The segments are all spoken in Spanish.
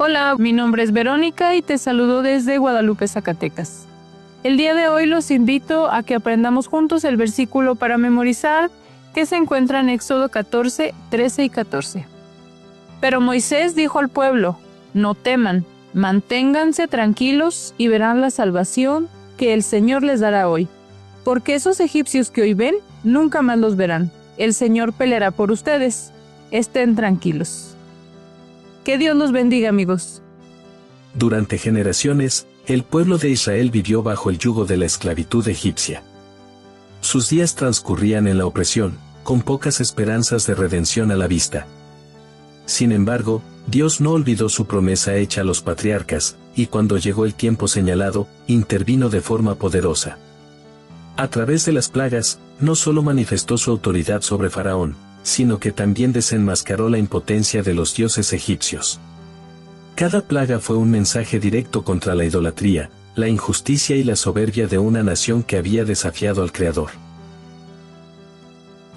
Hola, mi nombre es Verónica y te saludo desde Guadalupe, Zacatecas. El día de hoy los invito a que aprendamos juntos el versículo para memorizar que se encuentra en Éxodo 14, 13 y 14. Pero Moisés dijo al pueblo: no teman, manténganse tranquilos y verán la salvación que el Señor les dará hoy. Porque esos egipcios que hoy ven, nunca más los verán. El Señor peleará por ustedes. Estén tranquilos. Que Dios los bendiga, amigos. Durante generaciones, el pueblo de Israel vivió bajo el yugo de la esclavitud egipcia. Sus días transcurrían en la opresión, con pocas esperanzas de redención a la vista. Sin embargo, Dios no olvidó su promesa hecha a los patriarcas, y cuando llegó el tiempo señalado, intervino de forma poderosa. A través de las plagas, no solo manifestó su autoridad sobre Faraón, sino que también desenmascaró la impotencia de los dioses egipcios. Cada plaga fue un mensaje directo contra la idolatría, la injusticia y la soberbia de una nación que había desafiado al Creador.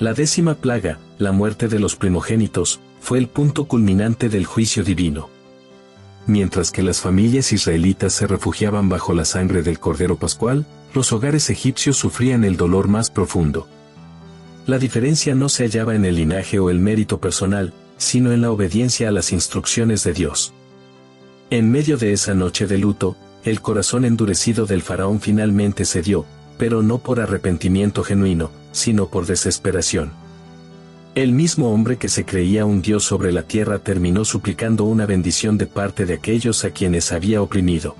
La 10ª plaga, la muerte de los primogénitos, fue el punto culminante del juicio divino. Mientras que las familias israelitas se refugiaban bajo la sangre del Cordero Pascual, los hogares egipcios sufrían el dolor más profundo. La diferencia no se hallaba en el linaje o el mérito personal, sino en la obediencia a las instrucciones de Dios. En medio de esa noche de luto, el corazón endurecido del faraón finalmente cedió, pero no por arrepentimiento genuino, sino por desesperación. El mismo hombre que se creía un Dios sobre la tierra terminó suplicando una bendición de parte de aquellos a quienes había oprimido.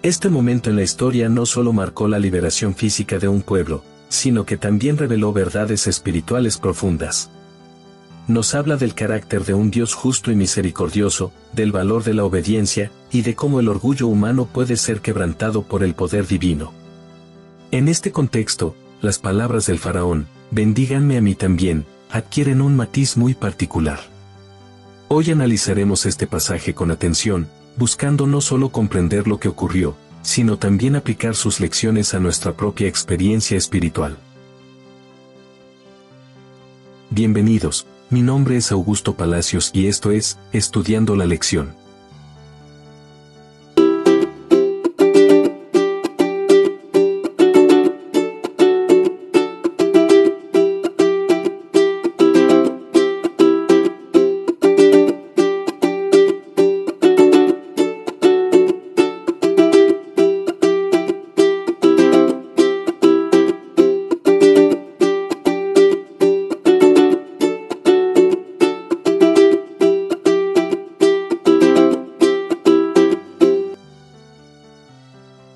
Este momento en la historia no solo marcó la liberación física de un pueblo, sino que también reveló verdades espirituales profundas. Nos habla del carácter de un Dios justo y misericordioso, del valor de la obediencia, y de cómo el orgullo humano puede ser quebrantado por el poder divino. En este contexto, las palabras del faraón, bendíganme a mí también, adquieren un matiz muy particular. Hoy analizaremos este pasaje con atención, buscando no solo comprender lo que ocurrió, sino también aplicar sus lecciones a nuestra propia experiencia espiritual. Bienvenidos, mi nombre es Augusto Palacios y esto es Estudiando la Lección.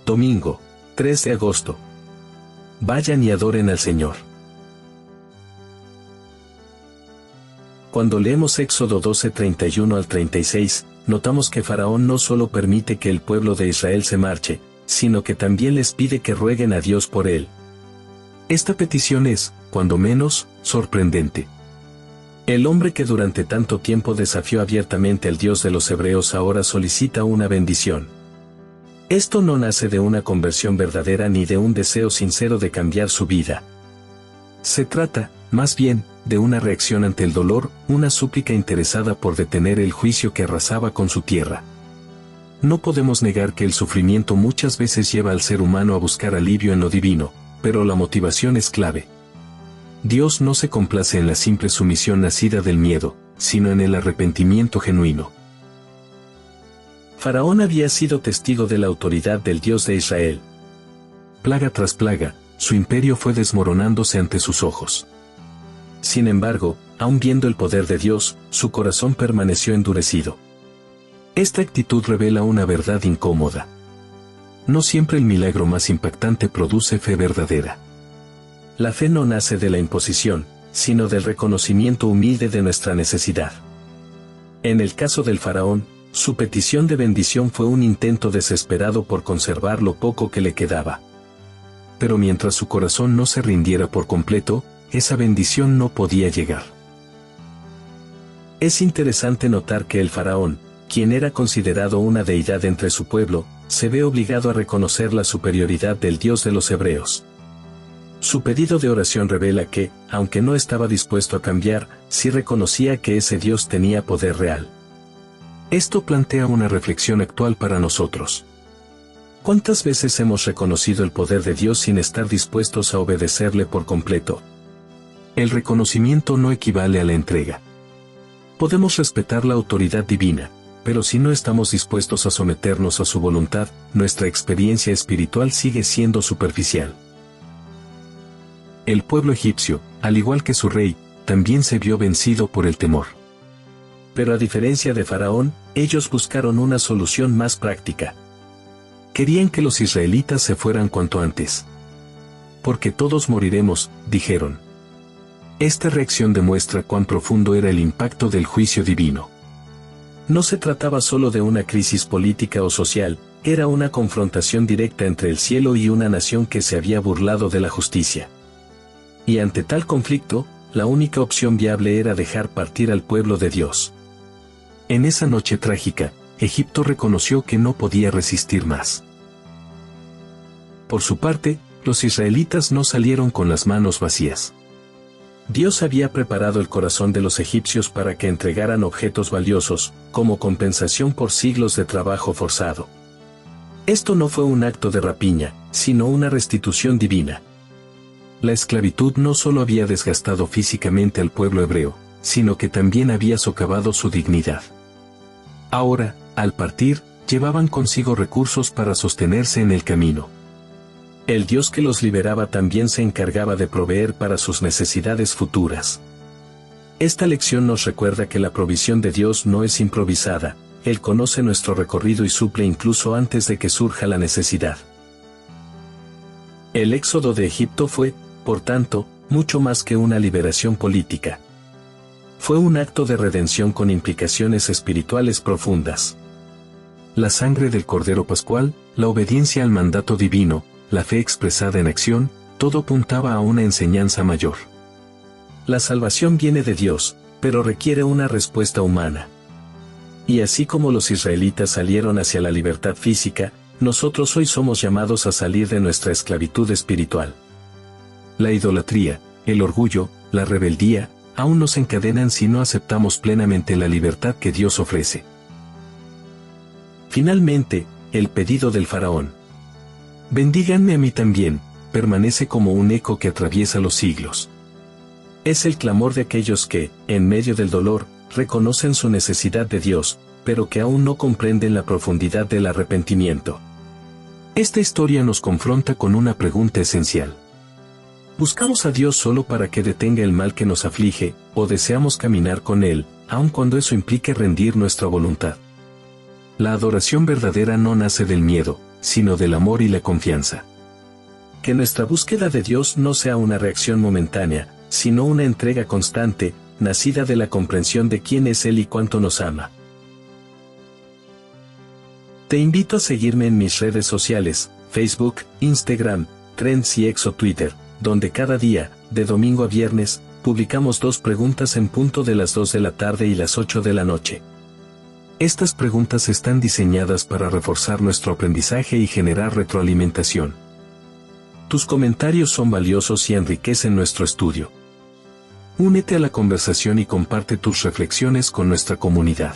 Domingo, 3 de agosto. Vayan y adoren al Señor. Cuando leemos Éxodo 12, 31 al 36, notamos que Faraón no solo permite que el pueblo de Israel se marche, sino que también les pide que rueguen a Dios por él. Esta petición es, cuando menos, sorprendente. El hombre que durante tanto tiempo desafió abiertamente al Dios de los hebreos ahora solicita una bendición. Esto no nace de una conversión verdadera ni de un deseo sincero de cambiar su vida. Se trata, más bien, de una reacción ante el dolor, una súplica interesada por detener el juicio que arrasaba con su tierra. No podemos negar que el sufrimiento muchas veces lleva al ser humano a buscar alivio en lo divino, pero la motivación es clave. Dios no se complace en la simple sumisión nacida del miedo, sino en el arrepentimiento genuino. Faraón había sido testigo de la autoridad del Dios de Israel. Plaga tras plaga, su imperio fue desmoronándose ante sus ojos. Sin embargo, aun viendo el poder de Dios, su corazón permaneció endurecido. Esta actitud revela una verdad incómoda. No siempre el milagro más impactante produce fe verdadera. La fe no nace de la imposición, sino del reconocimiento humilde de nuestra necesidad. En el caso del faraón, su petición de bendición fue un intento desesperado por conservar lo poco que le quedaba. Pero mientras su corazón no se rindiera por completo, esa bendición no podía llegar. Es interesante notar que el faraón, quien era considerado una deidad entre su pueblo, se ve obligado a reconocer la superioridad del Dios de los hebreos. Su pedido de oración revela que, aunque no estaba dispuesto a cambiar, sí reconocía que ese Dios tenía poder real. Esto plantea una reflexión actual para nosotros. ¿Cuántas veces hemos reconocido el poder de Dios sin estar dispuestos a obedecerle por completo? El reconocimiento no equivale a la entrega. Podemos respetar la autoridad divina, pero si no estamos dispuestos a someternos a su voluntad, nuestra experiencia espiritual sigue siendo superficial. El pueblo egipcio, al igual que su rey, también se vio vencido por el temor. Pero a diferencia de Faraón, ellos buscaron una solución más práctica. Querían que los israelitas se fueran cuanto antes. Porque todos moriremos, dijeron. Esta reacción demuestra cuán profundo era el impacto del juicio divino. No se trataba solo de una crisis política o social, era una confrontación directa entre el cielo y una nación que se había burlado de la justicia. Y ante tal conflicto, la única opción viable era dejar partir al pueblo de Dios. En esa noche trágica, Egipto reconoció que no podía resistir más. Por su parte, los israelitas no salieron con las manos vacías. Dios había preparado el corazón de los egipcios para que entregaran objetos valiosos, como compensación por siglos de trabajo forzado. Esto no fue un acto de rapiña, sino una restitución divina. La esclavitud no solo había desgastado físicamente al pueblo hebreo, sino que también había socavado su dignidad. Ahora, al partir, llevaban consigo recursos para sostenerse en el camino. El Dios que los liberaba también se encargaba de proveer para sus necesidades futuras. Esta lección nos recuerda que la provisión de Dios no es improvisada, Él conoce nuestro recorrido y suple incluso antes de que surja la necesidad. El éxodo de Egipto fue, por tanto, mucho más que una liberación política. Fue un acto de redención con implicaciones espirituales profundas. La sangre del Cordero Pascual, la obediencia al mandato divino, la fe expresada en acción, todo apuntaba a una enseñanza mayor. La salvación viene de Dios, pero requiere una respuesta humana. Y así como los israelitas salieron hacia la libertad física, nosotros hoy somos llamados a salir de nuestra esclavitud espiritual. La idolatría, el orgullo, la rebeldía, aún nos encadenan si no aceptamos plenamente la libertad que Dios ofrece. Finalmente, el pedido del faraón. Bendíganme a mí también, permanece como un eco que atraviesa los siglos. Es el clamor de aquellos que, en medio del dolor, reconocen su necesidad de Dios, pero que aún no comprenden la profundidad del arrepentimiento. Esta historia nos confronta con una pregunta esencial. ¿Buscamos a Dios solo para que detenga el mal que nos aflige, o deseamos caminar con Él, aun cuando eso implique rendir nuestra voluntad? La adoración verdadera no nace del miedo, sino del amor y la confianza. Que nuestra búsqueda de Dios no sea una reacción momentánea, sino una entrega constante, nacida de la comprensión de quién es Él y cuánto nos ama. Te invito a seguirme en mis redes sociales, Facebook, Instagram, Threads y Twitter, donde cada día, de domingo a viernes, publicamos 2 preguntas en punto de las 2 de la tarde y las 8 de la noche. Estas preguntas están diseñadas para reforzar nuestro aprendizaje y generar retroalimentación. Tus comentarios son valiosos y enriquecen nuestro estudio. Únete a la conversación y comparte tus reflexiones con nuestra comunidad.